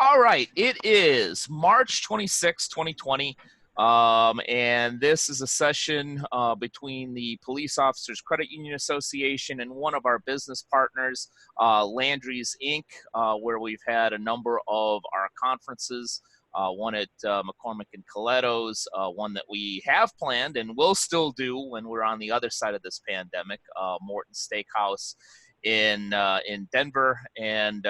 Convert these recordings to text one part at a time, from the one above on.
All right, it is March 26, 2020, and this is a session between the Police Officers Credit Union Association and one of our business partners, Landrys, Inc., where we've had a number of our conferences, one at McCormick and Coletto's, one that we have planned and will still do when we're on the other side of this pandemic, Morton Steakhouse in Denver, and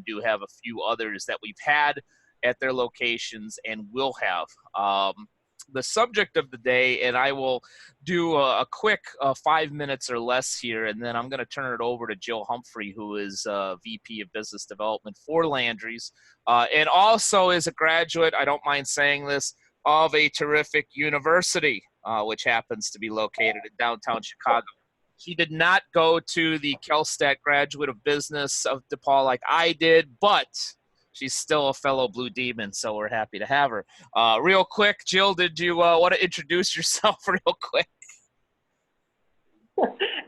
do have a few others that we've had at their locations and will have. The subject of the day, and I will do a quick 5 minutes or less here, and then I'm going to turn it over to Jill Humphrey, who is VP of Business Development for Landrys, and also is a graduate, I don't mind saying this, of a terrific university, which happens to be located in downtown Chicago. She did not go to the Kellstadt Graduate of Business of DePaul like I did, but she's still a fellow Blue Demon, so we're happy to have her. Real quick, Jill, did you want to introduce yourself real quick?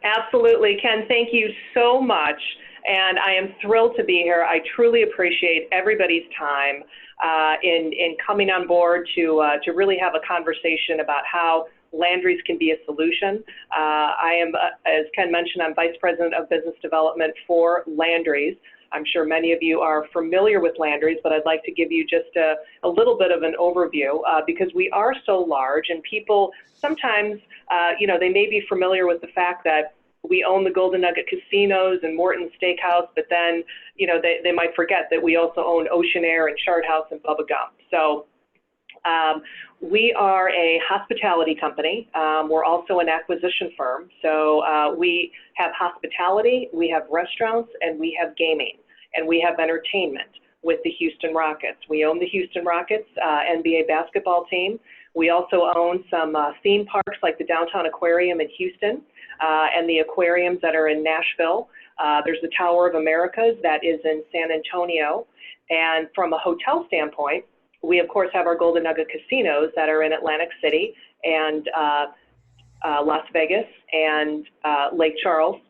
Absolutely, Ken. Thank you so much, and I am thrilled to be here. I truly appreciate everybody's time in coming on board to really have a conversation about how Landrys can be a solution. I am, as Ken mentioned, I'm Vice President of Business Development for Landrys. I'm sure many of you are familiar with Landrys, but I'd like to give you just a little bit of an overview because we are so large, and people sometimes, they may be familiar with the fact that we own the Golden Nugget Casinos and Morton Steakhouse, but then, they might forget that we also own Ocean Air and Shard House and Bubba Gump. So we are a hospitality company. We're also an acquisition firm. So we have hospitality, we have restaurants, and we have gaming, and we have entertainment with the Houston Rockets. We own the Houston Rockets NBA basketball team. We also own some theme parks like the Downtown Aquarium in Houston and the aquariums that are in Nashville. There's the Tower of Americas that is in San Antonio. And from a hotel standpoint, we, of course, have our Golden Nugget casinos that are in Atlantic City and Las Vegas and Lake Charles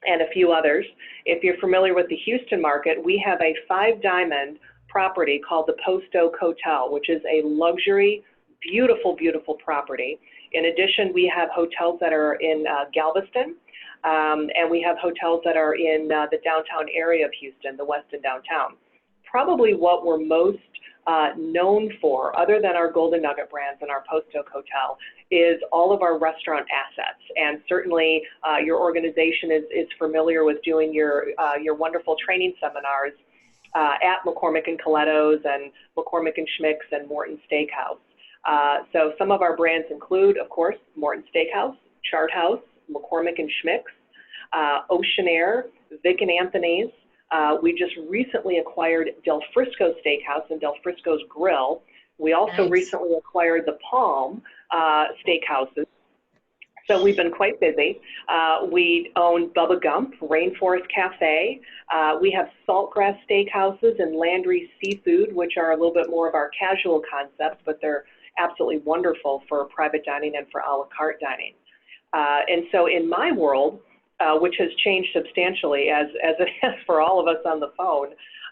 and a few others. If you're familiar with the Houston market, we have a 5-diamond property called the Post Oak Hotel, which is a luxury, beautiful, beautiful property. In addition, we have hotels that are in Galveston, and we have hotels that are in the downtown area of Houston, the west and downtown. Probably what we're most known for, other than our Golden Nugget brands and our Post Oak Hotel, is all of our restaurant assets. And certainly your organization is familiar with doing your wonderful training seminars at McCormick and Coletto's and McCormick and Schmick's and Morton Steakhouse. So some of our brands include, of course, Morton Steakhouse, Shard House, McCormick and Schmick's, Ocean Air, Vic and Anthony's. We just recently acquired Del Frisco Steakhouse and Del Frisco's Grill. We also recently acquired the Palm Steakhouses. So we've been quite busy. We own Bubba Gump, Rainforest Cafe. We have Saltgrass Steakhouses and Landry Seafood, which are a little bit more of our casual concepts, but they're absolutely wonderful for private dining and for a la carte dining. And so in my world, which has changed substantially as it has for all of us on the phone.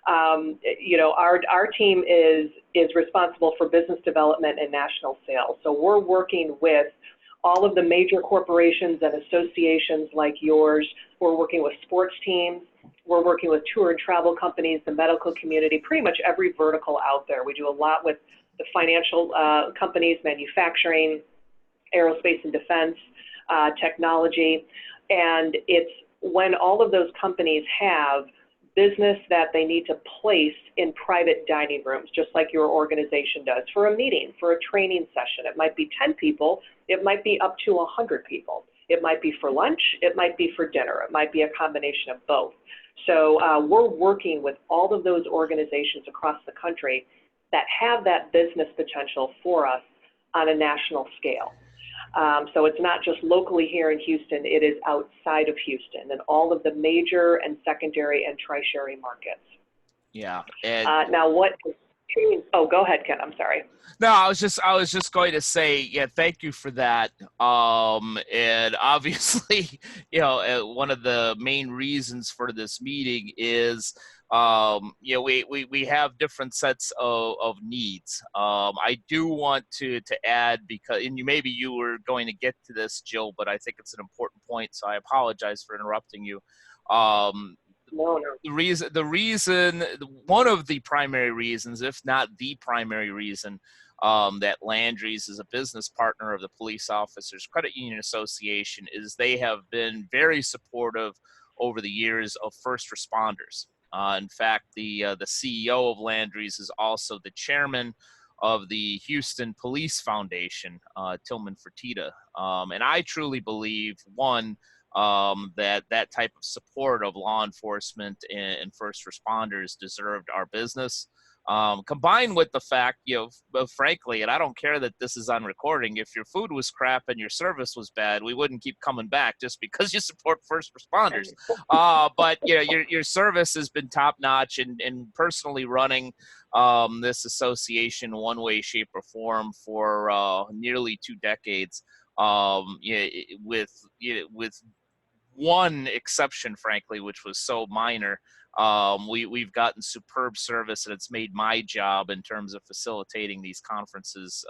Our team is responsible for business development and national sales. So we're working with all of the major corporations and associations like yours. We're working with sports teams. We're working with tour and travel companies, the medical community, pretty much every vertical out there. We do a lot with the financial companies, manufacturing, aerospace and defense, technology. And it's when all of those companies have business that they need to place in private dining rooms, just like your organization does, for a meeting, for a training session. It might be 10 people. It might be up to 100 people. It might be for lunch. It might be for dinner. It might be a combination of both. So we're working with all of those organizations across the country that have that business potential for us on a national scale. So it's not just locally here in Houston, it is outside of Houston and all of the major and secondary and tertiary markets. Yeah. Now what Oh, go ahead, Ken. I'm sorry. No, I was just going to say, yeah, thank you for that. And obviously, one of the main reasons for this meeting is, we have different sets of needs. I do want to add, because, and maybe you were going to get to this, Jill, but I think it's an important point, so I apologize for interrupting you. Um, No, no. one of the primary reasons, if not the primary reason, that Landrys is a business partner of the Police Officers Credit Union Association, is they have been very supportive over the years of first responders. In fact, the CEO of Landrys is also the chairman of the Houston Police Foundation, Tillman Fertitta. And I truly believe, one, that type of support of law enforcement and first responders deserved our business. Combined with the fact, frankly, and I don't care that this is on recording, if your food was crap and your service was bad, we wouldn't keep coming back just because you support first responders. But your service has been top notch, and personally running this association one way, shape, or form for nearly 2 decades. With one exception, frankly, which was so minor. We've gotten superb service, and it's made my job in terms of facilitating these conferences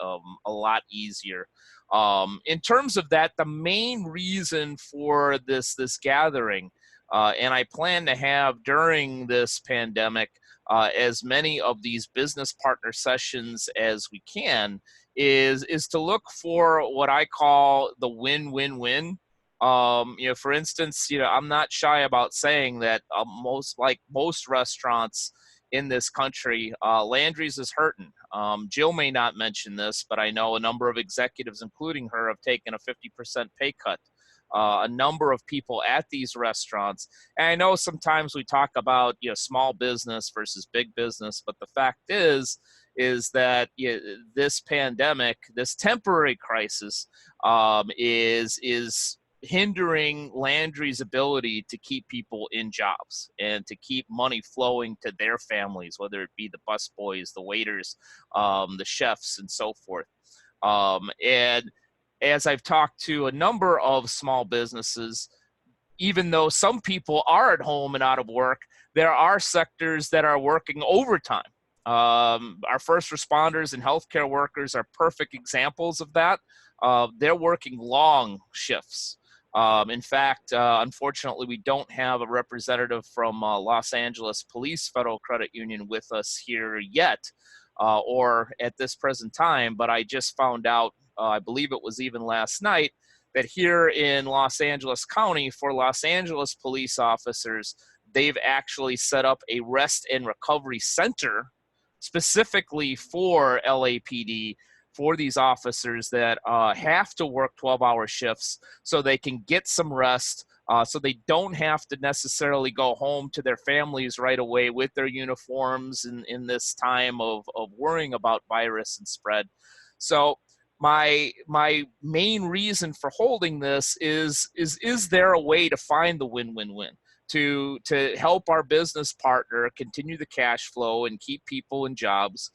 a lot easier. In terms of that, the main reason for this gathering, and I plan to have during this pandemic as many of these business partner sessions as we can, is to look for what I call the win-win-win. For instance, I'm not shy about saying that most restaurants in this country, Landry's is hurting. Jill may not mention this, but I know a number of executives, including her, have taken a 50% pay cut. A number of people at these restaurants, and I know sometimes we talk about small business versus big business, but the fact is that this pandemic, this temporary crisis, is hindering Landry's ability to keep people in jobs and to keep money flowing to their families, whether it be the busboys, the waiters, the chefs, and so forth. And as I've talked to a number of small businesses, even though some people are at home and out of work, there are sectors that are working overtime. Our first responders and healthcare workers are perfect examples of that. They're working long shifts. In fact, unfortunately, we don't have a representative from Los Angeles Police Federal Credit Union with us here yet, or at this present time, but I just found out, I believe it was even last night, that here in Los Angeles County, for Los Angeles police officers, they've actually set up a rest and recovery center specifically for LAPD, for these officers that have to work 12-hour shifts, so they can get some rest, so they don't have to necessarily go home to their families right away with their uniforms in this time of worrying about virus and spread. So my main reason for holding this is there a way to find the win-win-win, to help our business partner continue the cash flow and keep people in jobs,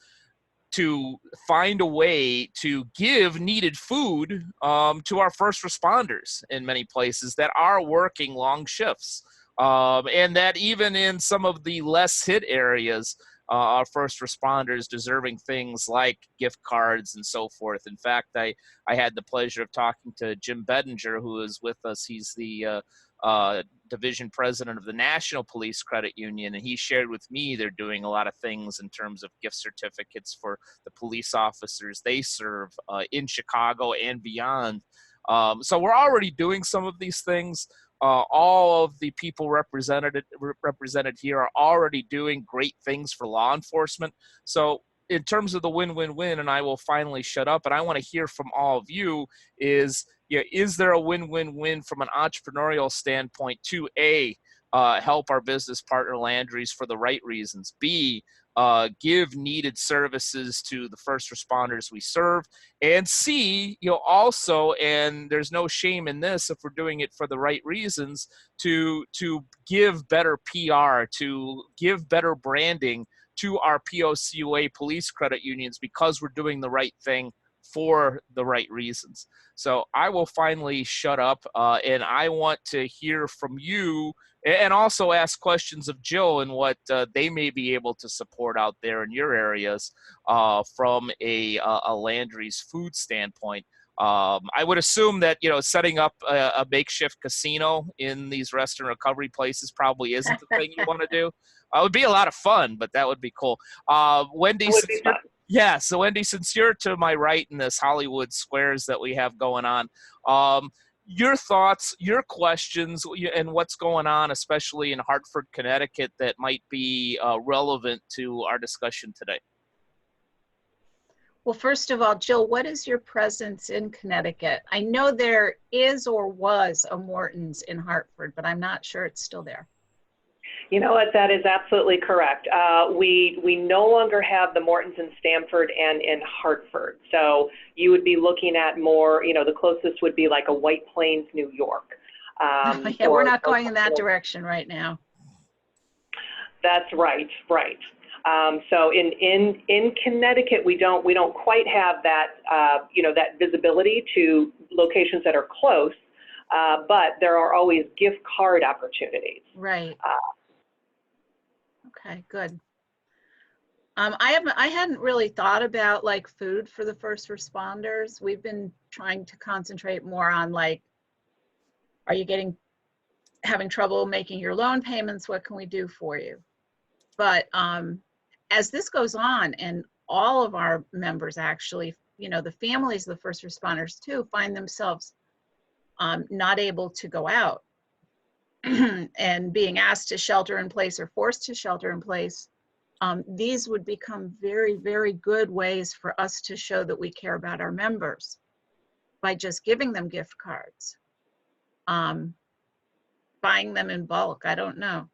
to find a way to give needed food to our first responders in many places that are working long shifts. And that even in some of the less hit areas, our first responders deserving things like gift cards and so forth. In fact, I had the pleasure of talking to Jim Bedinger, who is with us. He's the division president of the National Police Credit Union, and he shared with me they're doing a lot of things in terms of gift certificates for the police officers they serve in Chicago and beyond. So we're already doing some of these things. All of the people represented here are already doing great things for law enforcement. So in terms of the win-win-win, and I will finally shut up, and I want to hear from all of you, is there a win-win-win from an entrepreneurial standpoint to help our business partner Landrys for the right reasons. B, give needed services to the first responders we serve. And C, also, and there's no shame in this if we're doing it for the right reasons, to give better PR, to give better branding to our POCUA police credit unions because we're doing the right thing for the right reasons. So I will finally shut up, and I want to hear from you and also ask questions of Jill and what they may be able to support out there in your areas from a Landry's food standpoint. I would assume that, setting up a makeshift casino in these rest and recovery places probably isn't the thing you want to do. It would be a lot of fun, but that would be cool. Wendy, It would be fun. yeah, so Wendy, since you're to my right in this Hollywood squares that we have going on, your thoughts, your questions, and what's going on, especially in Hartford, Connecticut, that might be relevant to our discussion today. Well, first of all, Jill, what is your presence in Connecticut? I know there is or was a Morton's in Hartford, but I'm not sure it's still there. You know what, that is absolutely correct. We no longer have the Mortons in Stamford and in Hartford. So you would be looking at more, the closest would be like a White Plains, New York. Yeah, we're not going in that direction right now. That's right, right. So in Connecticut, we don't quite have that, that visibility to locations that are close, but there are always gift card opportunities. Right. Okay, good. I hadn't really thought about like food for the first responders. We've been trying to concentrate more on like, are you having trouble making your loan payments? What can we do for you? But as this goes on, and all of our members actually, the families of the first responders too, find themselves not able to go out and being asked to shelter in place or forced to shelter in place, these would become very, very good ways for us to show that we care about our members by just giving them gift cards, buying them in bulk. I don't know.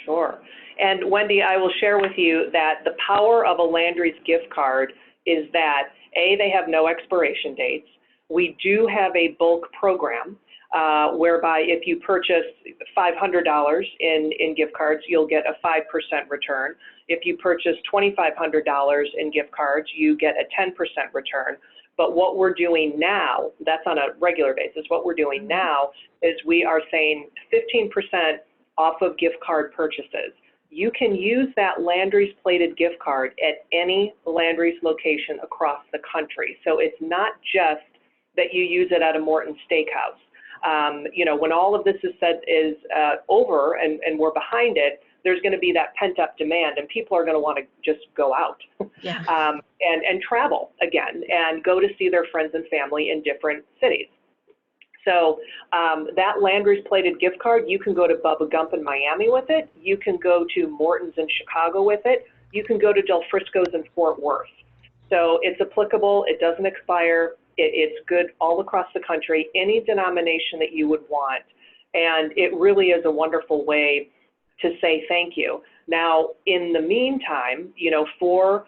Sure. And Wendy, I will share with you that the power of a Landry's gift card is that, A, they have no expiration dates. We do have a bulk program whereby if you purchase $500 in gift cards, you'll get a 5% return. If you purchase $2,500 in gift cards, you get a 10% return. But what we're doing now, that's on a regular basis, what we're doing now is we are saying 15% off of gift card purchases. You can use that Landry's plated gift card at any Landry's location across the country. So it's not just that you use it at a Morton Steakhouse. When all of this is over and we're behind it, there's going to be that pent up demand and people are going to want to just go out Yeah. and travel again and go to see their friends and family in different cities. So that Landry's plated gift card, you can go to Bubba Gump in Miami with it. You can go to Morton's in Chicago with it. You can go to Del Frisco's in Fort Worth. So it's applicable. It doesn't expire. It's good all across the country, any denomination that you would want. And it really is a wonderful way to say thank you. Now, in the meantime, for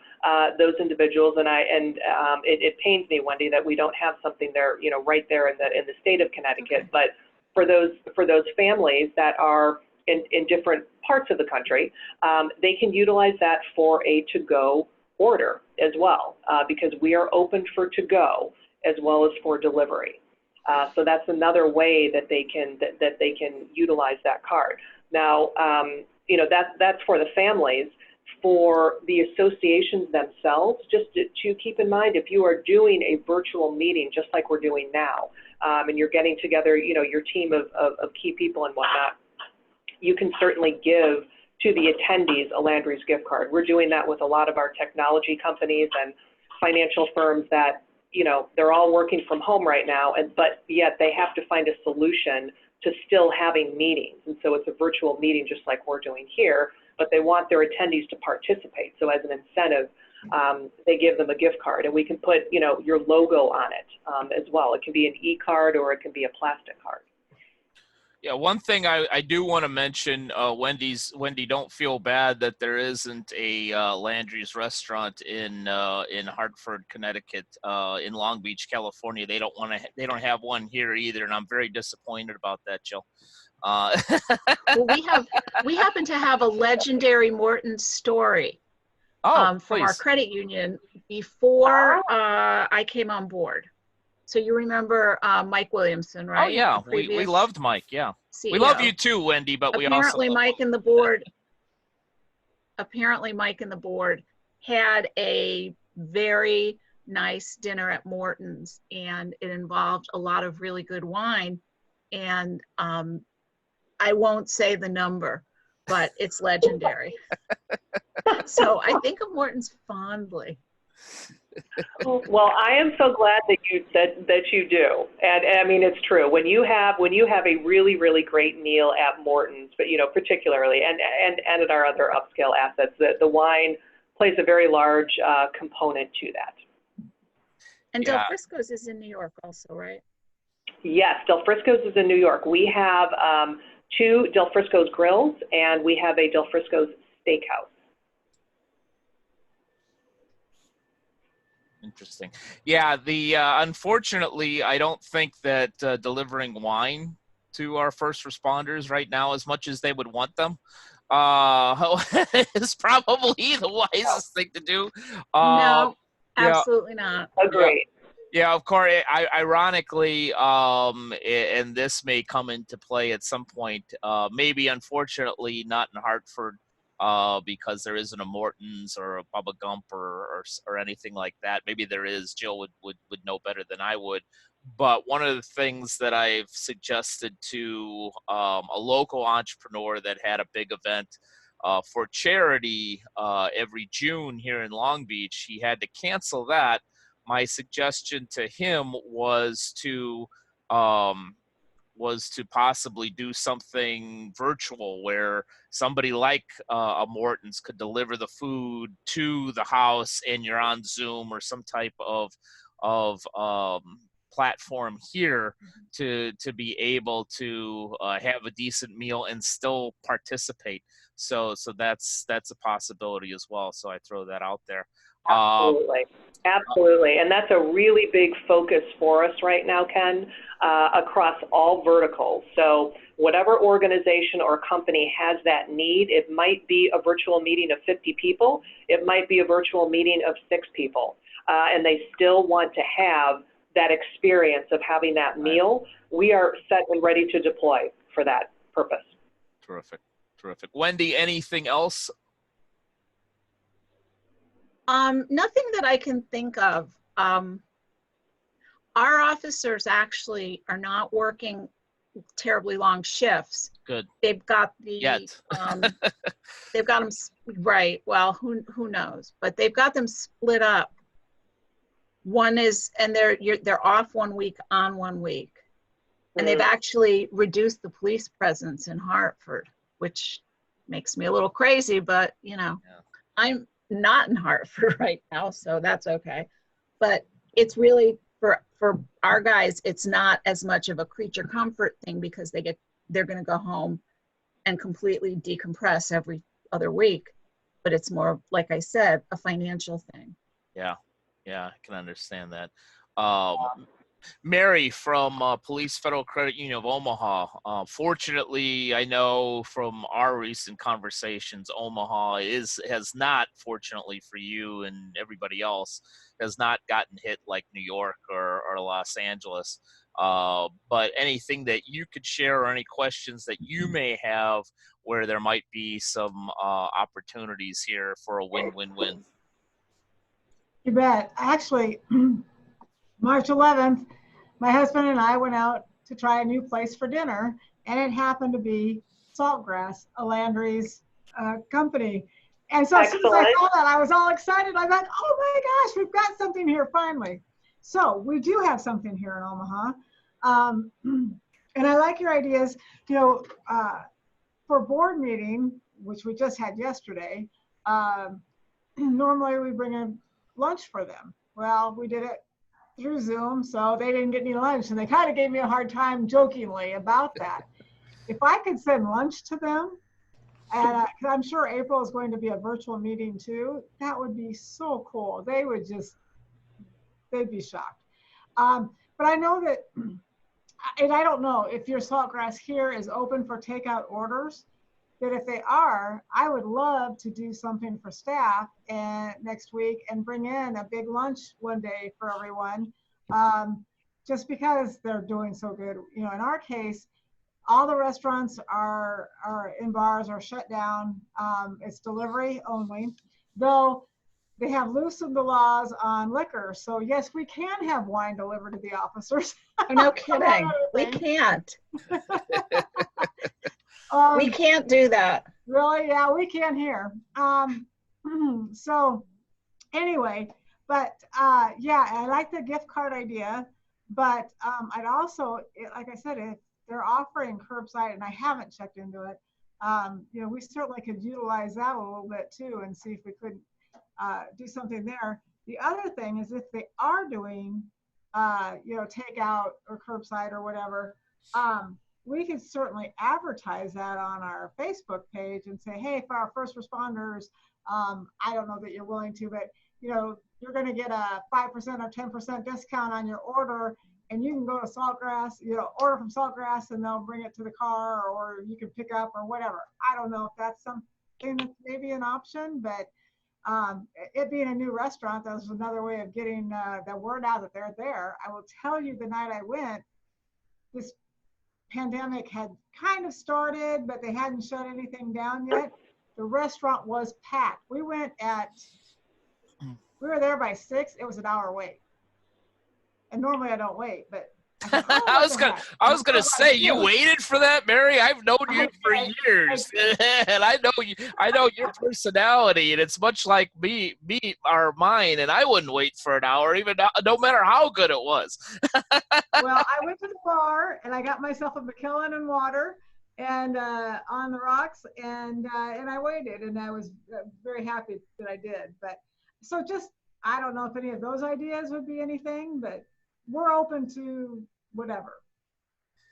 those individuals, and it pains me, Wendy, that we don't have something there, right there in the state of Connecticut. Okay. But for those families that are in different parts of the country, they can utilize that for a to-go order as well, because we are open for to-go as well as for delivery. So that's another way that they can utilize that card. Now, that's for the families. For the associations themselves, just to keep in mind, if you are doing a virtual meeting, just like we're doing now, and you're getting together, your team of key people and whatnot, you can certainly give to the attendees a Landry's gift card. We're doing that with a lot of our technology companies and financial firms that, they're all working from home right now, but yet they have to find a solution to still having meetings. And so it's a virtual meeting just like we're doing here, but they want their attendees to participate. So as an incentive, they give them a gift card, and we can put, your logo on it as well. It can be an e-card or it can be a plastic card. Yeah, one thing I do want to mention, Wendy, don't feel bad that there isn't a Landry's restaurant in Hartford, Connecticut, in Long Beach, California. They don't have one here either, and I'm very disappointed about that, Jill. Well, we happen to have a legendary Morton story from our please. credit union before I came on board. So you remember Mike Williamson, right? Oh yeah, we loved Mike. Yeah, CEO. We love you too, Wendy. But we also love Mike and the board. Apparently, Mike and the board had a very nice dinner at Morton's, and it involved a lot of really good wine. And I won't say the number, but it's legendary. So I think of Morton's fondly. Well, I am so glad that you do, and I mean it's true. When you have a really great meal at Morton's, but particularly and at our other upscale assets, the wine plays a very large component to that. And Del Frisco's is in New York also, right? Yes, Del Frisco's is in New York. We have 2 Del Frisco's grills, and we have a Del Frisco's steakhouse. Interesting. Yeah, unfortunately, I don't think that delivering wine to our first responders right now, as much as they would want them, is probably the wisest thing to do. No, absolutely not. Agreed. Yeah, of course. Ironically, and this may come into play at some point, maybe unfortunately not in Hartford, because there isn't a Morton's or a Bubba Gump or anything like that. Maybe there is. Jill would know better than I would. But one of the things that I've suggested to a local entrepreneur that had a big event for charity every June here in Long Beach, he had to cancel that. My suggestion to him was to possibly do something virtual where somebody like a Morton's could deliver the food to the house, and you're on Zoom or some type of platform here to be able to have a decent meal and still participate. So that's a possibility as well. So I throw that out there. Absolutely. And that's a really big focus for us right now, Ken, across all verticals. So whatever organization or company has that need, it might be a virtual meeting of 50 people. It might be a virtual meeting of 6 people. And they still want to have that experience of having that meal. We are set and ready to deploy for that purpose. Terrific. Wendy, anything else? Nothing that I can think of. Our officers actually are not working terribly long shifts. Good. They've got they've got them right. Well, who knows? But they've got them split up. One is, and they're off 1 week, on 1 week, and they've actually reduced the police presence in Hartford, which makes me a little crazy. But I'm not in Hartford right now, so that's okay. But it's really for our guys, it's not as much of a creature comfort thing because they're going to go home and completely decompress every other week. But it's more, like I said, a financial thing. Yeah, I can understand that. Mary from Police Federal Credit Union of Omaha. Fortunately, I know from our recent conversations, Omaha has not, fortunately for you and everybody else, has not gotten hit like New York or Los Angeles. But anything that you could share or any questions that you may have where there might be some opportunities here for a win-win-win. You bet. Actually, March 11th, my husband and I went out to try a new place for dinner, and it happened to be Saltgrass, a Landrys company. And so as soon as I saw that, I was all excited. I thought, oh my gosh, we've got something here finally. So we do have something here in Omaha. And I like your ideas, for board meeting, which we just had yesterday, normally we bring a lunch for them. Well, we did it through Zoom, so they didn't get any lunch, and they kind of gave me a hard time jokingly about that. if I could send lunch to them, and 'cause I'm sure April is going to be a virtual meeting too, that would be so cool. They would just, they'd be shocked. But I know that, and I don't know if your Saltgrass here is open for takeout orders, that if they are, I would love to do something for staff and next week and bring in a big lunch one day for everyone. Just because they're doing so good. You know, in our case, all the restaurants are in bars are shut down. It's delivery only, though they have loosened the laws on liquor. So yes, we can have wine delivered to the officers. Oh, no kidding. We can't. We can't do that. Really? Yeah, we can here. So anyway, but yeah, I like the gift card idea, but I'd also, like I said, if they're offering curbside, and I haven't checked into it, you know, we certainly could utilize that a little bit too and see if we could do something there. The other thing is if they are doing, you know, takeout or curbside or whatever, we can certainly advertise that on our Facebook page and say, hey, for our first responders, I don't know that you're willing to, but you know, you're going to get a 5% or 10% discount on your order, and you can go to Saltgrass, you know, order from Saltgrass, and they'll bring it to the car, or you can pick up or whatever. I don't know if that's something that's maybe an option, but it being a new restaurant, that was another way of getting the word out that they're there. I will tell you, the night I went, this pandemic had kind of started, but they hadn't shut anything down yet. The restaurant was packed. We were there by 6. It was an hour wait. And normally I don't wait, but I thought, oh, I was gonna say, you waited for that, Mary. I've known you for years, and I know your personality, and it's much like mine, and I wouldn't wait for an hour, even no matter how good it was. Well, I went to the bar and I got myself a Macallan and water, and on the rocks, and I waited, and I was very happy that I did. But so just, I don't know if any of those ideas would be anything, but we're open to whatever.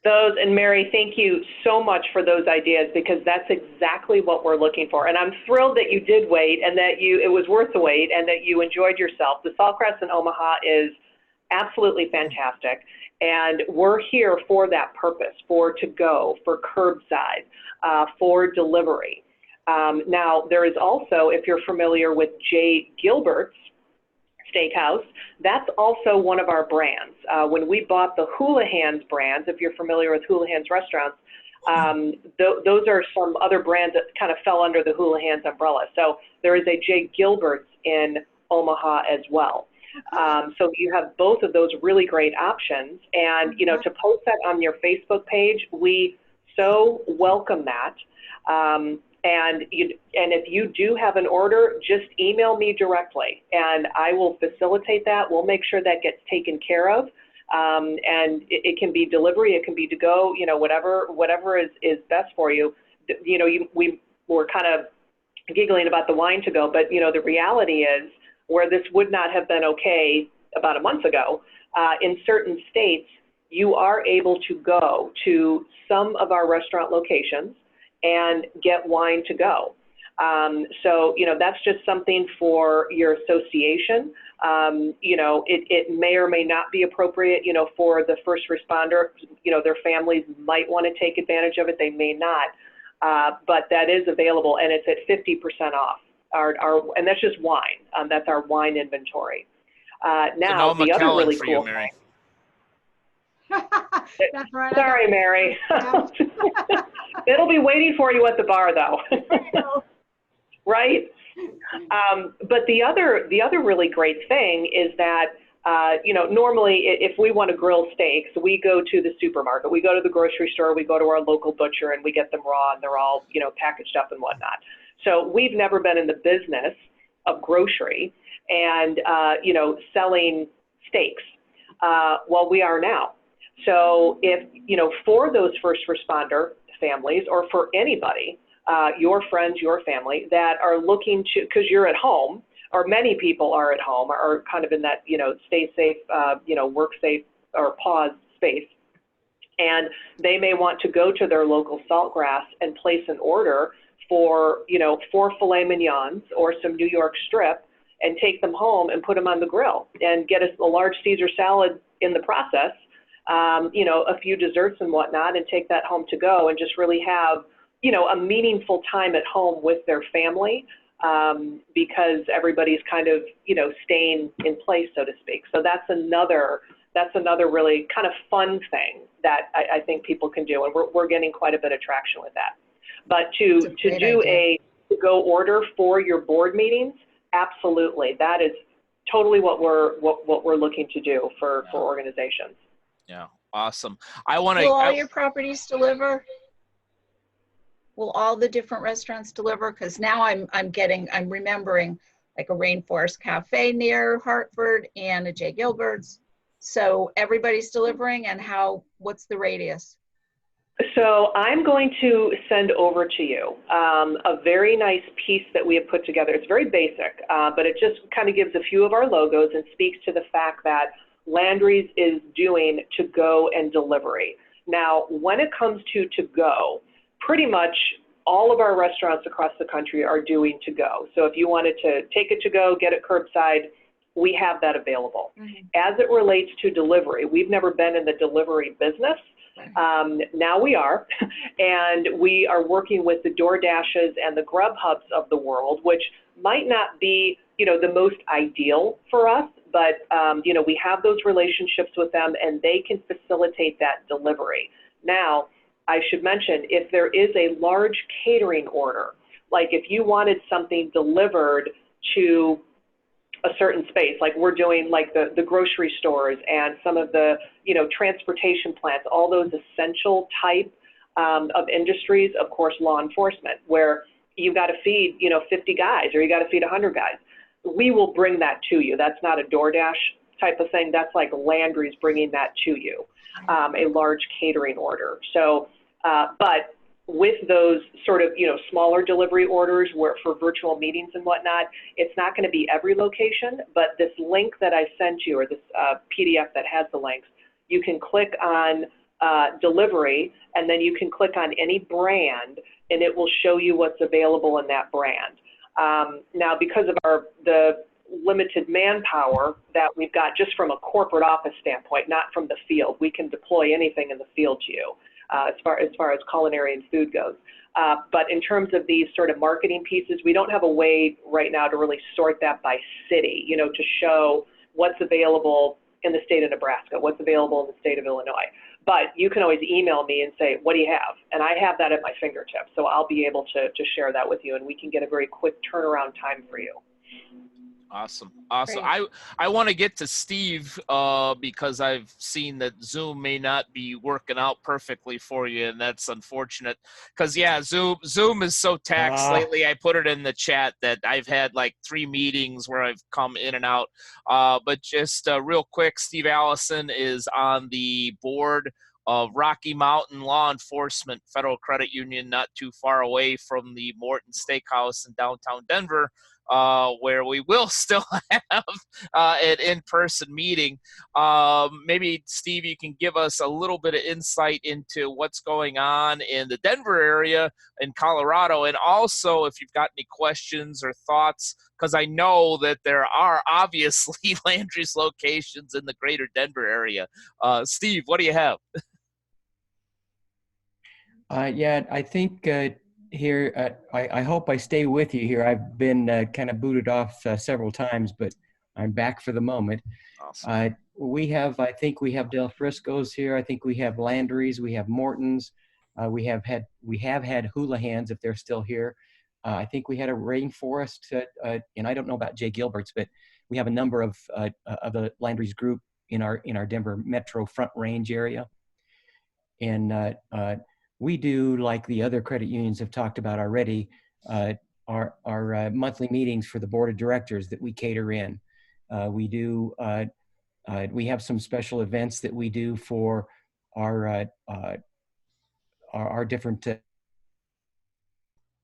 Those, and Mary, thank you so much for those ideas, because that's exactly what we're looking for. And I'm thrilled that you did wait, and that it was worth the wait, and that you enjoyed yourself. The Saltgrass in Omaha is absolutely fantastic, and we're here for that purpose, for to-go, for curbside, for delivery. Now, there is also, if you're familiar with J. Gilbert's Steakhouse, that's also one of our brands. When we bought the Houlihan's brands, if you're familiar with Houlihan's restaurants, those are some other brands that kind of fell under the Houlihan's umbrella. So there is a J. Gilbert's in Omaha as well. So you have both of those really great options. And, you know, to post that on your Facebook page, we so welcome that. And if you do have an order, just email me directly, and I will facilitate that. We'll make sure that gets taken care of. And it can be delivery, it can be to go, you know, whatever is best for you. You know, we were kind of giggling about the wine to go, but you know, the reality is, where this would not have been okay about a month ago, in certain states, you are able to go to some of our restaurant locations and get wine to go. So, you know, that's just something for your association. You know, it may or may not be appropriate, you know, for the first responder. You know, their families might want to take advantage of it, they may not. But that is available, and it's at 50% off. And that's just wine. That's our wine inventory. Now, the other really cool thing. That's right. Sorry, Mary. It'll be waiting for you at the bar, though. Right? But the other really great thing is that, you know, normally if we want to grill steaks, we go to the supermarket, we go to the grocery store, we go to our local butcher, and we get them raw, and they're all, you know, packaged up and whatnot. So we've never been in the business of grocery and, you know, selling steaks. Well, we are now. So if, you know, for those first responder families, or for anybody, your friends, your family that are looking to, because you're at home, or many people are at home, are kind of in that, you know, stay safe, you know, work safe or pause space. And they may want to go to their local Saltgrass and place an order for, 4 filet mignons or some New York strip and take them home and put them on the grill and get a large Caesar salad in the process, a few desserts and whatnot, and take that home to go and just really have, a meaningful time at home with their family, because everybody's kind of, staying in place, so to speak. So that's another really kind of fun thing that I think people can do, and we're getting quite a bit of traction with that. But to do a to-go order for your board meetings, absolutely, that is totally what we're looking to do for organizations. Yeah, awesome. I want to. Will all your properties deliver? Will all the different restaurants deliver? Because now I'm remembering like a Rainforest Cafe near Hartford and a J. Gilbert's. So everybody's delivering, and what's the radius? So I'm going to send over to you a very nice piece that we have put together. It's very basic, but it just kind of gives a few of our logos and speaks to the fact that Landrys is doing to-go and delivery. Now, when it comes to to-go, pretty much all of our restaurants across the country are doing to-go. So if you wanted to take it to-go, get it curbside, we have that available. Mm-hmm. As it relates to delivery, we've never been in the delivery business. Now we are, and we are working with the DoorDashes and the Grubhubs of the world, which might not be, the most ideal for us, but, we have those relationships with them, and they can facilitate that delivery. Now, I should mention, if there is a large catering order, like if you wanted something delivered to a certain space, like we're doing like the grocery stores and some of the, transportation plants, all those essential type of industries, of course, law enforcement, where you got to feed, 50 guys or you got to feed 100 guys. We will bring that to you. That's not a DoorDash type of thing. That's like Landry's bringing that to you, a large catering order. So, but with those sort of, smaller delivery orders where for virtual meetings and whatnot, it's not going to be every location, but this link that I sent you, or this PDF that has the links, you can click on delivery, and then you can click on any brand, and it will show you what's available in that brand. Now, because of the limited manpower that we've got just from a corporate office standpoint, not from the field, we can deploy anything in the field to you. As far as culinary and food goes. But in terms of these sort of marketing pieces, we don't have a way right now to really sort that by city, to show what's available in the state of Nebraska, what's available in the state of Illinois. But you can always email me and say, what do you have? And I have that at my fingertips. So I'll be able to share that with you, and we can get a very quick turnaround time for you. Awesome. Great. I want to get to Steve because I've seen that Zoom may not be working out perfectly for you, and that's unfortunate. Because Zoom is so taxed lately. I put it in the chat that I've had like 3 meetings where I've come in and out. But just real quick, Steve Allison is on the board of Rocky Mountain Law Enforcement Federal Credit Union, not too far away from the Morton Steakhouse in downtown Denver, where we will still have an in-person meeting. Maybe, Steve, you can give us a little bit of insight into what's going on in the Denver area in Colorado, and also if you've got any questions or thoughts, because I know that there are obviously Landrys locations in the greater Denver area. Steve, what do you have? Yeah, I think here, I hope I stay with you here. I've been kind of booted off several times, but I'm back for the moment. Awesome. I think we have Del Frisco's here. I think we have Landry's. We have Morton's. We have had Houlihan's, if they're still here. I think we had a Rainforest, and I don't know about J. Gilbert's, but we have a number of the Landry's group in our Denver Metro Front Range area. And we do, like the other credit unions have talked about already, our monthly meetings for the board of directors that we cater in. We have some special events that we do for our different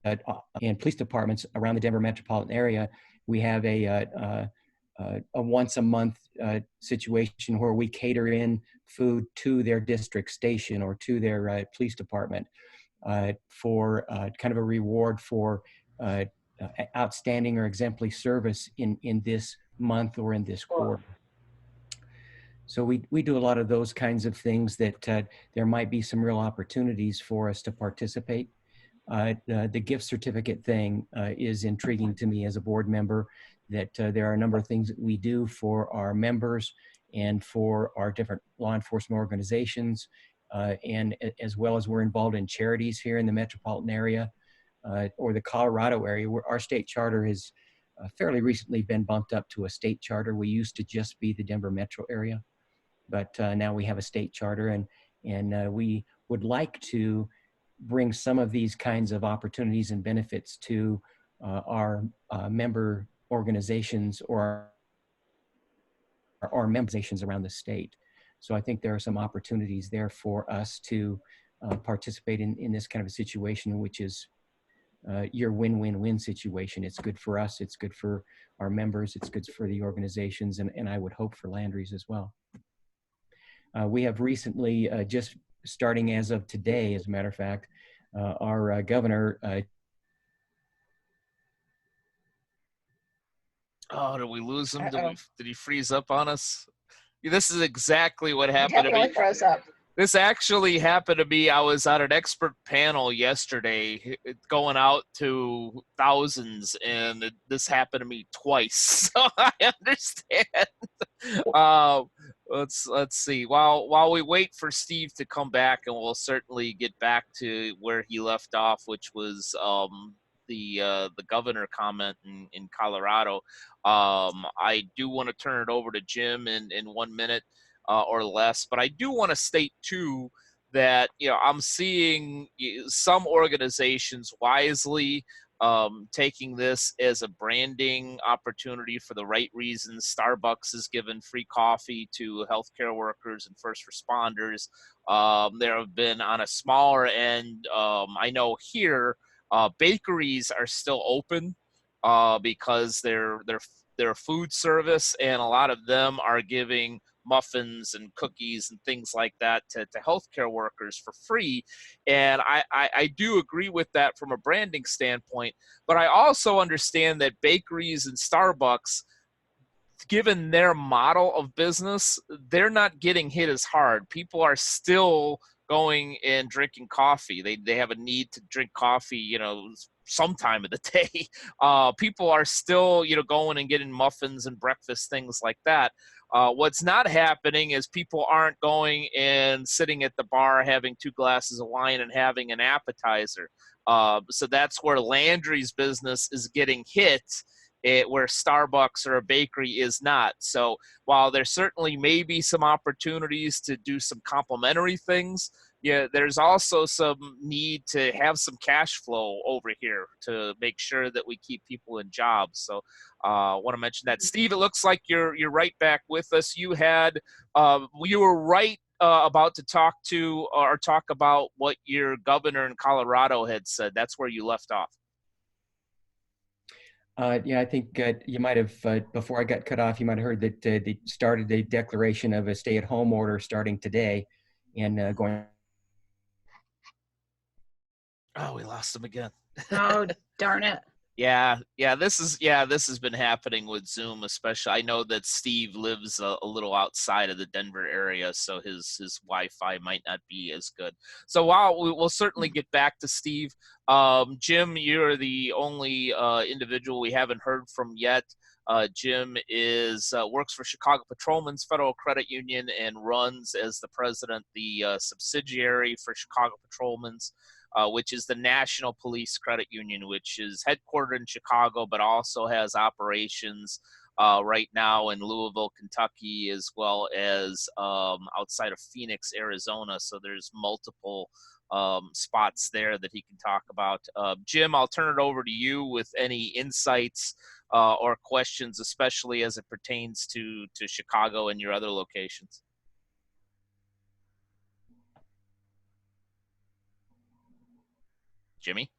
and police departments around the Denver metropolitan area. We have a a once a month situation where we cater in food to their district station or to their police department for kind of a reward for outstanding or exemplary service in this month or in this quarter. So we do a lot of those kinds of things that there might be some real opportunities for us to participate. The gift certificate thing is intriguing to me as a board member, that there are a number of things that we do for our members and for our different law enforcement organizations, and as well as we're involved in charities here in the metropolitan area or the Colorado area, where our state charter has fairly recently been bumped up to a state charter. We used to just be the Denver metro area, but now we have a state charter, and we would like to bring some of these kinds of opportunities and benefits to our member organizations or our member organizations around the state. So I think there are some opportunities there for us to participate in this kind of a situation, which is your win-win-win situation. It's good for us, it's good for our members, it's good for the organizations, and I would hope for Landrys as well. We have recently, just starting as of today, as a matter of fact, our governor. Oh, did we lose him? Did he freeze up on us? This is exactly what happened to me. Froze up. This actually happened to me. I was on an expert panel yesterday going out to thousands, and this happened to me twice. So I understand. Let's see. While we wait for Steve to come back, and we'll certainly get back to where he left off, which was the governor comment in Colorado. I do want to turn it over to Jim in 1 minute. Or less. But I do want to state too that I'm seeing some organizations wisely taking this as a branding opportunity for the right reasons. Starbucks has given free coffee to healthcare workers and first responders. There have been on a smaller end. I know here bakeries are still open because they're food service, and a lot of them are giving muffins and cookies and things like that to healthcare workers for free. And I do agree with that from a branding standpoint, but I also understand that bakeries and Starbucks, given their model of business, they're not getting hit as hard. People are still going and drinking coffee. They have a need to drink coffee, sometime of the day. People are still, going and getting muffins and breakfast, things like that. What's not happening is people aren't going and sitting at the bar having 2 glasses of wine and having an appetizer. So that's where Landry's business is getting hit, where Starbucks or a bakery is not. So while there certainly may be some opportunities to do some complementary things, there's also some need to have some cash flow over here to make sure that we keep people in jobs. So I want to mention that. Steve, it looks like you're right back with us. You were right about to talk about what your governor in Colorado had said. That's where you left off. I think you might have, before I got cut off, you might have heard that they started a declaration of a stay-at-home order starting today and going. Oh, we lost him again. Oh, darn it. Yeah, this has been happening with Zoom, especially. I know that Steve lives a little outside of the Denver area, so his Wi-Fi might not be as good. So while we'll certainly get back to Steve, Jim, you're the only individual we haven't heard from yet. Jim works for Chicago Patrolmen's Federal Credit Union and runs as the president the subsidiary for Chicago Patrolmen's, which is the National Police Credit Union, which is headquartered in Chicago, but also has operations right now in Louisville, Kentucky, as well as outside of Phoenix, Arizona. So there's multiple spots there that he can talk about. Jim, I'll turn it over to you with any insights or questions, especially as it pertains to Chicago and your other locations. Jimmy?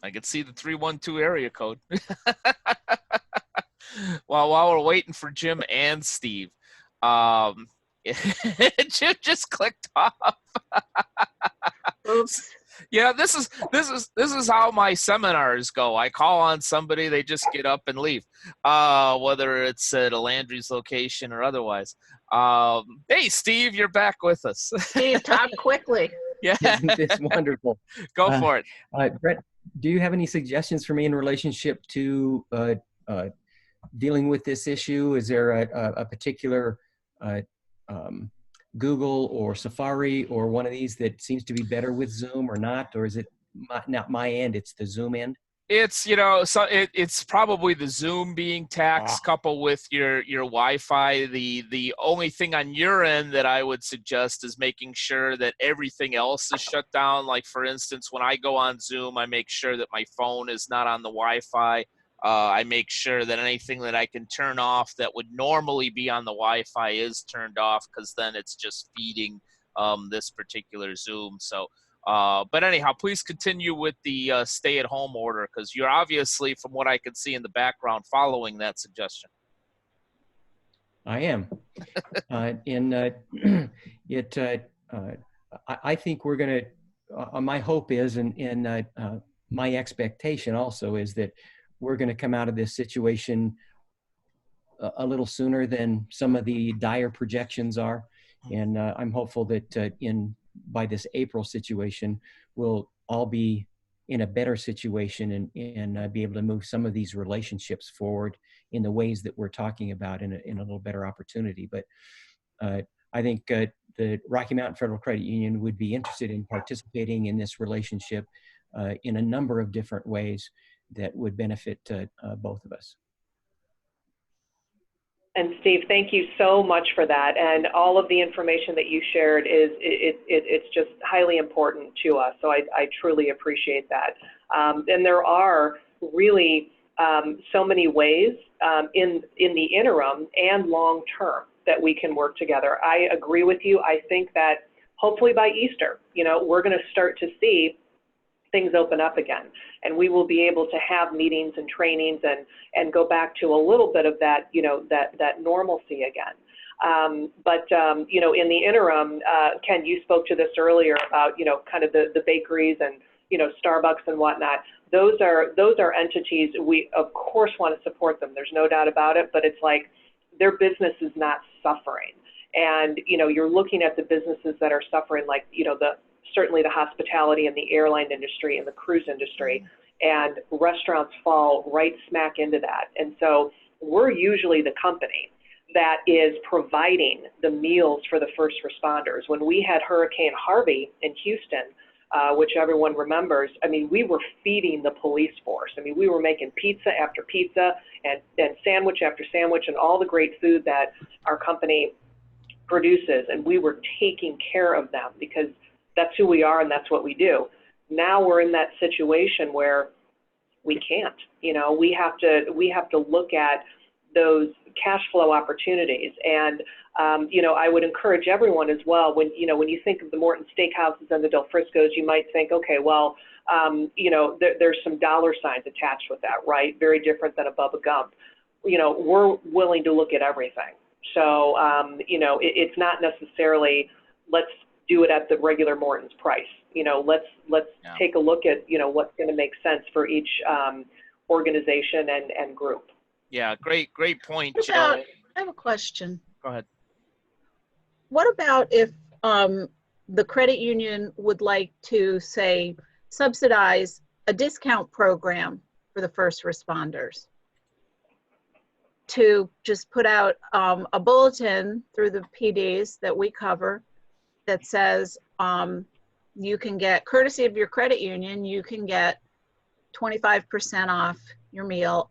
I can see the 312 area code. Well, while we're waiting for Jim and Steve, Jim just clicked off. Oops. Yeah, this is how my seminars go. I call on somebody, they just get up and leave, whether it's at a Landrys location or otherwise. Hey, Steve, you're back with us. Steve, talk quickly. Yeah, Isn't this wonderful? go for it. Brett, do you have any suggestions for me in relationship to dealing with this issue? Is there a particular Google or Safari or one of these that seems to be better with Zoom or not? Or is it not my end, it's the Zoom end? It's, so it's probably the Zoom being taxed coupled with your Wi-Fi. The only thing on your end that I would suggest is making sure that everything else is shut down. Like, for instance, when I go on Zoom, I make sure that my phone is not on the Wi-Fi. I make sure that anything that I can turn off that would normally be on the Wi-Fi is turned off, because then it's just feeding this particular Zoom. So, but anyhow, please continue with the stay-at-home order, because you're obviously, from what I can see in the background, following that suggestion. I am. I think we're going to, my hope is, and my expectation also is that we're going to come out of this situation a little sooner than some of the dire projections are. And I'm hopeful that by this April situation, we'll all be in a better situation and be able to move some of these relationships forward in the ways that we're talking about in a little better opportunity. But I think the Rocky Mountain Federal Credit Union would be interested in participating in this relationship in a number of different ways that would benefit both of us. And Steve, thank you so much for that. And all of the information that you shared it's just highly important to us. So I truly appreciate that. And there are really so many ways in the interim and long term that we can work together. I agree with you. I think that hopefully by Easter, we're going to start to see things open up again, and we will be able to have meetings and trainings and go back to a little bit of that, that normalcy again. But in the interim, Ken, you spoke to this earlier about, kind of the bakeries and, Starbucks and whatnot. Those are entities we of course want to support them. There's no doubt about it, but it's like their business is not suffering. And, you're looking at the businesses that are suffering, like, certainly the hospitality and the airline industry and the cruise industry, and restaurants fall right smack into that. And so we're usually the company that is providing the meals for the first responders. When we had Hurricane Harvey in Houston, which everyone remembers, we were feeding the police force. We were making pizza after pizza and sandwich after sandwich and all the great food that our company produces, and we were taking care of them because that's who we are and that's what we do. Now we're in that situation where we can't. We have to look at those cash flow opportunities. And I would encourage everyone as well, when you think of the Morton Steakhouses and the Del Frisco's, you might think, okay, well, there's some dollar signs attached with that, right? Very different than a Bubba Gump. We're willing to look at everything. So, it's not necessarily let's do it at the regular Morton's price. Let's take a look at, what's going to make sense for each organization and group. Yeah, great point, Jill. I have a question. Go ahead. What about if the credit union would like to, say, subsidize a discount program for the first responders? To just put out a bulletin through the PDs that we cover that says you can get, courtesy of your credit union, you can get 25% off your meal,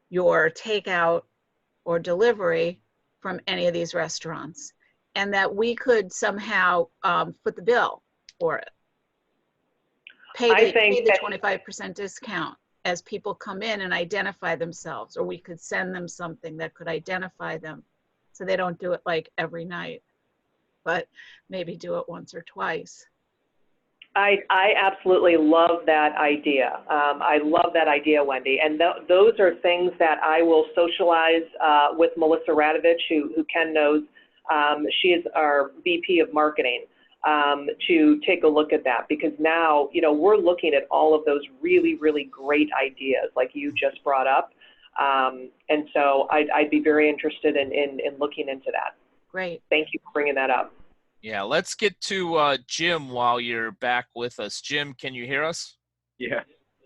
your takeout or delivery from any of these restaurants, and that we could somehow foot the bill for it. Pay the 25% discount as people come in and identify themselves, or we could send them something that could identify them so they don't do it like every night, but maybe do it once or twice. I absolutely love that idea. I love that idea, Wendy. And those are things that I will socialize with Melissa Radovich, who Ken knows. She is our VP of Marketing, to take a look at that, because now, we're looking at all of those really, really great ideas like you just brought up. And so I'd be very interested in looking into that. Great. Thank you for bringing that up. Yeah, let's get to Jim while you're back with us. Jim, can you hear us? Yeah.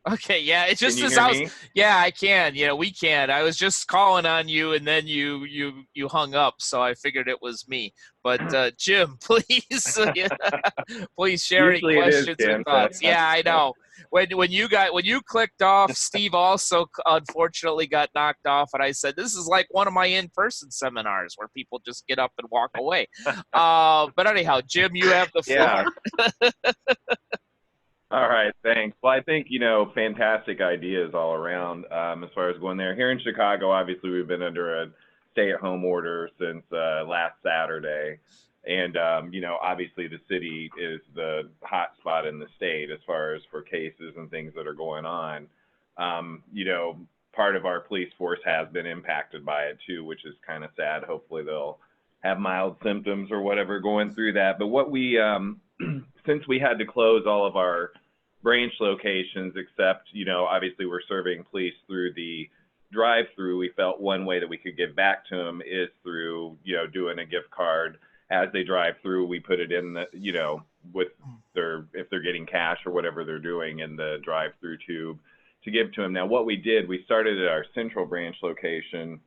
Okay, yeah, it's just Can you as hear I was. me? Yeah, I can. Yeah, we can. I was just calling on you, and then you hung up, so I figured it was me. But Jim, please, please share any Usually it is, questions or Ken. thoughts. Yeah, I know. When you clicked off, Steve also unfortunately got knocked off, and I said this is like one of my in-person seminars where people just get up and walk away. But anyhow, Jim, you have the floor. Yeah. All right, thanks. Well, I think, fantastic ideas all around as far as going there. Here in Chicago, obviously, we've been under a stay-at-home order since last Saturday. And, obviously the city is the hot spot in the state as far as for cases and things that are going on. Part of our police force has been impacted by it too, which is kind of sad. Hopefully they'll have mild symptoms or whatever going through that. But what we, since we had to close all of our branch locations, except, obviously we're serving police through the drive-through, we felt one way that we could give back to them is through, doing a gift card. As they drive through, we put it in the, with if they're getting cash or whatever they're doing in the drive-through tube to give to them. Now, what we did, we started at our central branch location,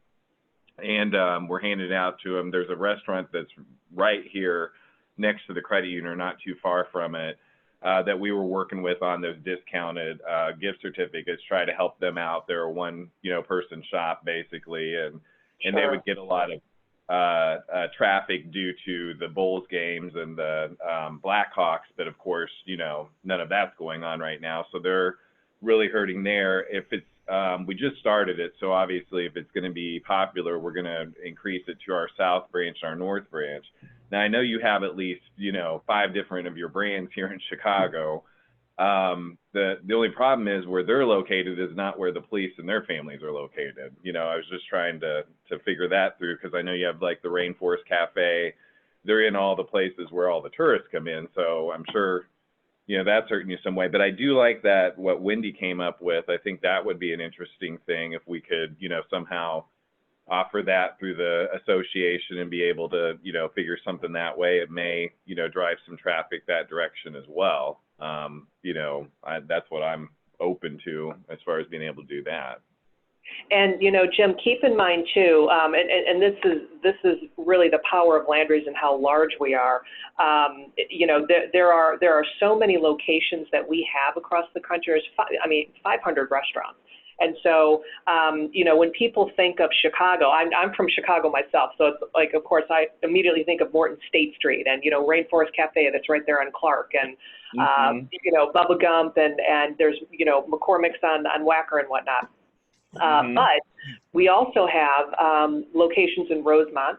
and we're handing it out to them. There's a restaurant that's right here next to the credit union, not too far from it, that we were working with on those discounted gift certificates, try to help them out. They're a one, person shop basically, and they would get a lot of traffic due to the Bulls games and the Blackhawks, but of course, none of that's going on right now, so they're really hurting there. If it's we just started it, so obviously if it's going to be popular, we're going to increase it to our South branch, our North branch. Now, I know you have at least, 5 different of your brands here in Chicago. The only problem is where they're located is not where the police and their families are located. I was just trying to figure that through, because I know you have like the Rainforest Cafe. They're in all the places where all the tourists come in. So I'm sure, that's hurting you some way. But I do like that, what Wendy came up with. I think that would be an interesting thing if we could, somehow offer that through the association and be able to, figure something that way. It may, drive some traffic that direction as well. That's what I'm open to as far as being able to do that. And, Jim, keep in mind too, and this is really the power of Landrys and how large we are. There are so many locations that we have across the country. There's 500 restaurants. And so, when people think of Chicago, I'm from Chicago myself, so it's like, of course, I immediately think of Morton State Street and, Rainforest Cafe that's right there on Clark, and, Bubba Gump, and there's, McCormick's on Wacker and whatnot. But we also have locations in Rosemont.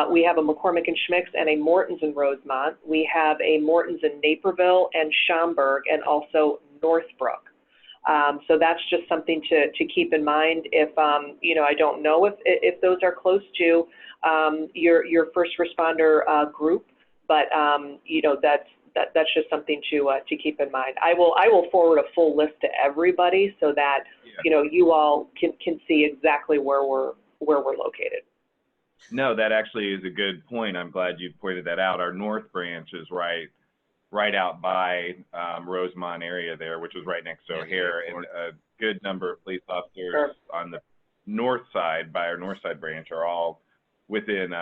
We have a McCormick and Schmick's and a Morton's in Rosemont. We have a Morton's in Naperville and Schaumburg, and also Northbrook. So that's just something to keep in mind. If I don't know if those are close to your first responder group, but that's just something to keep in mind. I will forward a full list to everybody so that you all can see exactly where we're located. No, that actually is a good point. I'm glad you pointed that out. Our North branch is right out by Rosemont area there, which is right next to O'Hare, and a good number of police officers on the north side by our north side branch are all within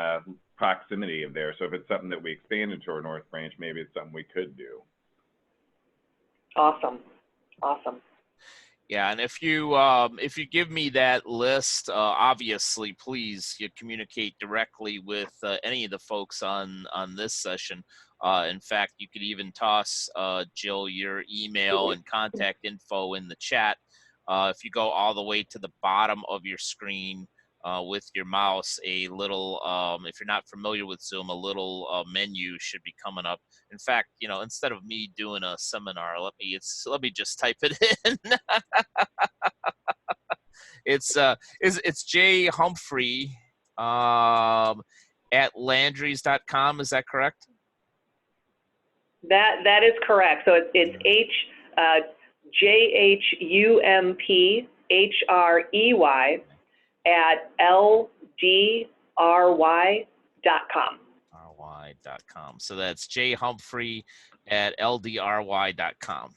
proximity of there. So if it's something that we expanded to our north branch, maybe it's something we could do. Awesome. Yeah, and if you give me that list, obviously, please you communicate directly with any of the folks on this session. In fact, you could even toss Jill your email and contact info in the chat. If you go all the way to the bottom of your screen, with your mouse, a little, if you're not familiar with Zoom, a little menu should be coming up. In fact, instead of me doing a seminar, let me just type it in. It's J Humphrey at Landrys.com. Is that correct? That is correct. So it's JHUMPHREY at LDRY.com. ry.com. So that's J Humphrey at LDRY.com.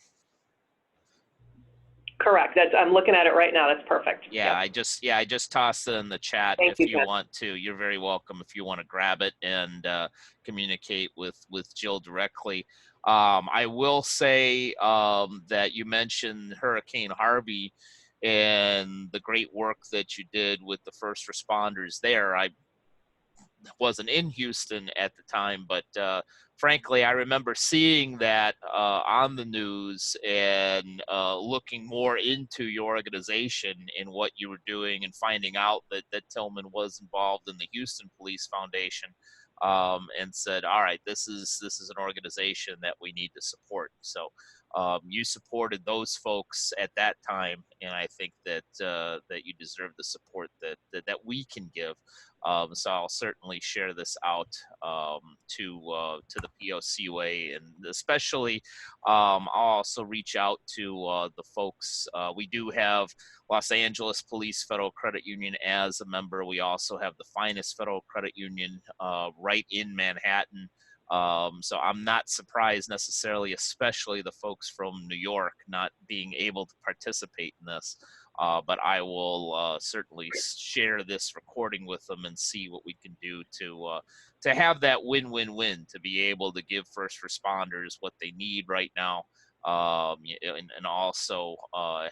Correct. I'm looking at it right now. That's perfect. Yeah, Yep. I just tossed it in the chat. Thank If you, you Ken. want to, you're very welcome. If you want to grab it and communicate with Jill directly. I will say that you mentioned Hurricane Harvey and the great work that you did with the first responders there. I wasn't in Houston at the time, but frankly, I remember seeing that on the news and looking more into your organization and what you were doing, and finding out that Tillman was involved in the Houston Police Foundation, and said, all right, this is an organization that we need to support. So you supported those folks at that time, and I think that that you deserve the support that we can give. So I'll certainly share this out to the POCUA, and especially I'll also reach out to the folks. We do have Los Angeles Police Federal Credit Union as a member. We also have the Finest Federal Credit Union right in Manhattan. So I'm not surprised necessarily, especially the folks from New York not being able to participate in this. But I will certainly share this recording with them and see what we can do to have that win-win-win, to be able to give first responders what they need right now, and also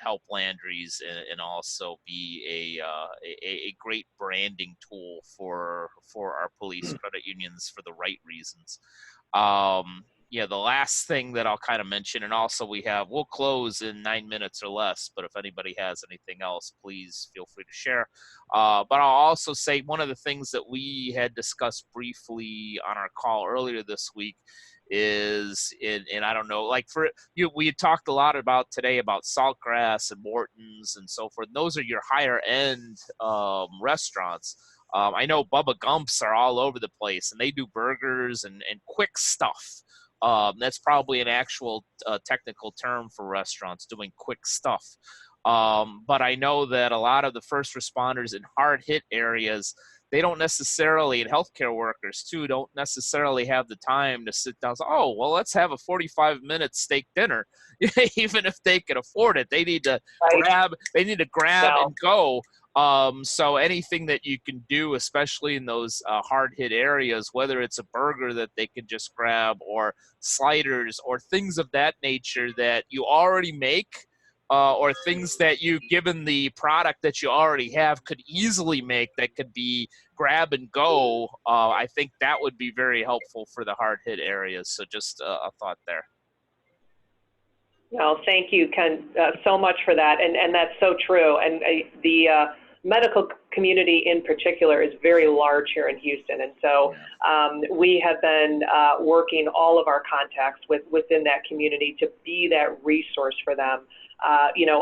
help Landrys, and also be a great branding tool for our police credit unions for the right reasons. Yeah, the last thing that I'll kind of mention, and also we'll close in 9 minutes or less, but if anybody has anything else, please feel free to share. But I'll also say one of the things that we had discussed briefly on our call earlier this week is, and I don't know, like for you, we had talked a lot about today about Saltgrass and Morton's and so forth. Those are your higher end restaurants. I know Bubba Gumps are all over the place, and they do burgers and quick stuff. That's probably an actual technical term for restaurants, doing quick stuff. But I know that a lot of the first responders in hard hit areas, they don't necessarily, and healthcare workers too, don't necessarily have the time to sit down and say, oh, well, let's have a 45-minute steak dinner. Even if they can afford it, they need to grab and go. So anything that you can do, especially in those hard hit areas, whether it's a burger that they can just grab, or sliders, or things of that nature that you already make, or things that you, given the product that you already have, could easily make, that could be grab and go, I think that would be very helpful for the hard hit areas. So just a thought there. Well, thank you, Ken, so much for that. And that's so true. And the medical community in particular is very large here in Houston. And so we have been working all of our contacts within that community to be that resource for them.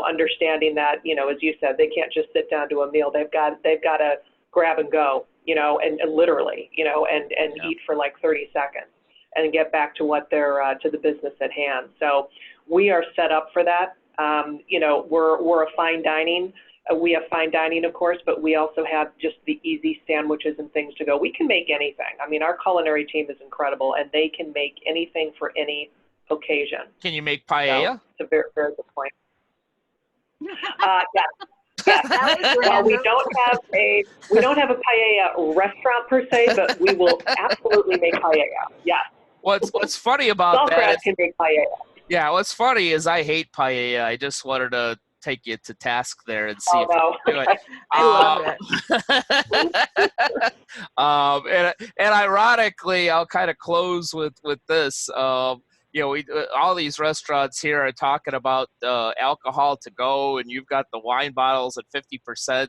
Understanding that, as you said, they can't just sit down to a meal. They've got to grab and go, and literally, and eat for like 30 seconds and get back to what they're, to the business at hand. So we are set up for that. We're a fine dining. We have fine dining, of course, but we also have just the easy sandwiches and things to go. We can make anything. I mean, our culinary team is incredible, and they can make anything for any occasion. Can you make paella? So it's a very, very good point. Yes. Well, we don't have a paella restaurant per se, but we will absolutely make paella. Yes. What's funny about that? Saltgrass can make paella. Yeah, what's funny is I hate paella. I just wanted to take you to task there and see if you do it. I love it. And ironically, I'll kind of close with this. all these restaurants here are talking about alcohol to go, and you've got the wine bottles at 50%.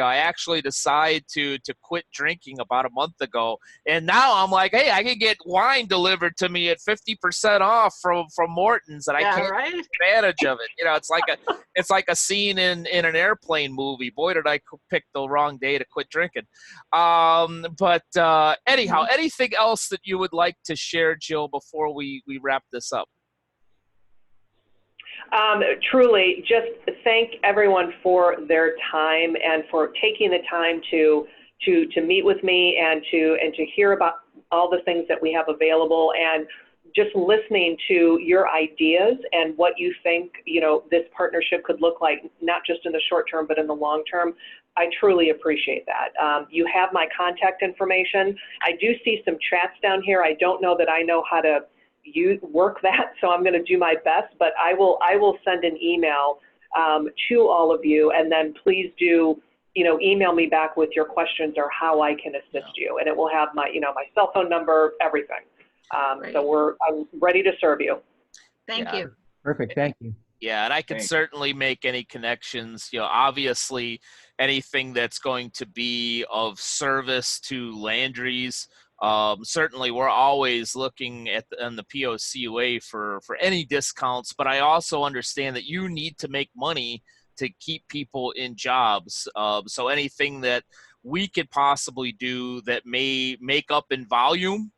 I actually decided to quit drinking about a month ago, and now I'm like, hey, I can get wine delivered to me at 50% off from Morton's, and I can't take advantage of it. It's like a scene in an airplane movie. Boy, did I pick the wrong day to quit drinking. But anyhow, anything else that you would like to share, Jill, before we wrap this up? Truly, just thank everyone for their time and for taking the time to meet with me and to hear about all the things that we have available, and just listening to your ideas and what you think, this partnership could look like, not just in the short term, but in the long term. I truly appreciate that. You have my contact information. I do see some chats down here. I don't know that I know how to work that, so I'm going to do my best, but I will send an email to all of you, and then please do, email me back with your questions or how I can assist you, and it will have my, my cell phone number, everything. So I'm ready to serve you. Thank you. Perfect. Thank you. Yeah, and I can certainly make any connections. Obviously, anything that's going to be of service to Landrys. Certainly, we're always looking on the POCUA for any discounts, but I also understand that you need to make money to keep people in jobs. So anything that we could possibly do that may make up in volume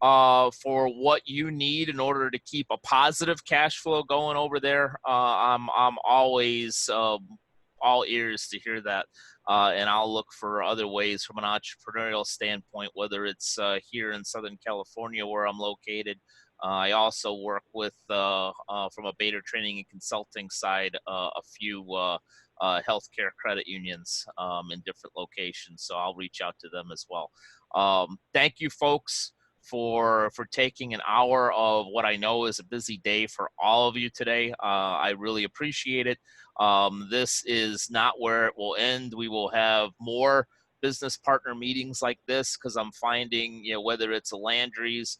for what you need in order to keep a positive cash flow going over there, I'm always all ears to hear that. And I'll look for other ways from an entrepreneurial standpoint, whether it's here in Southern California where I'm located. I also work with, from a beta training and consulting side, a few healthcare credit unions in different locations. So I'll reach out to them as well. Thank you, folks, for taking an hour of what I know is a busy day for all of you today. I really appreciate it. This is not where it will end. We will have more business partner meetings like this, because I'm finding, whether it's a Landrys,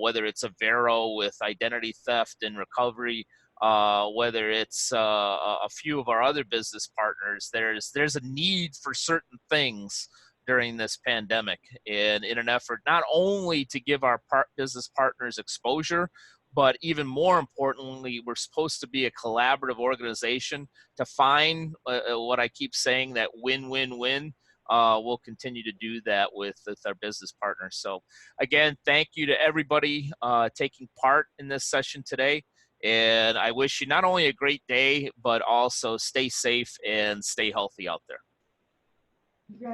whether it's a Vero with identity theft and recovery, whether it's a few of our other business partners, there's a need for certain things during this pandemic, and in an effort not only to give our business partners exposure, but even more importantly, we're supposed to be a collaborative organization to find what I keep saying, that win-win-win. We'll continue to do that with our business partners. So again, thank you to everybody taking part in this session today. And I wish you not only a great day, but also stay safe and stay healthy out there.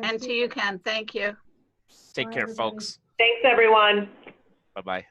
And to you, Ken. Thank you. Take care, folks. Thanks, everyone. Bye-bye.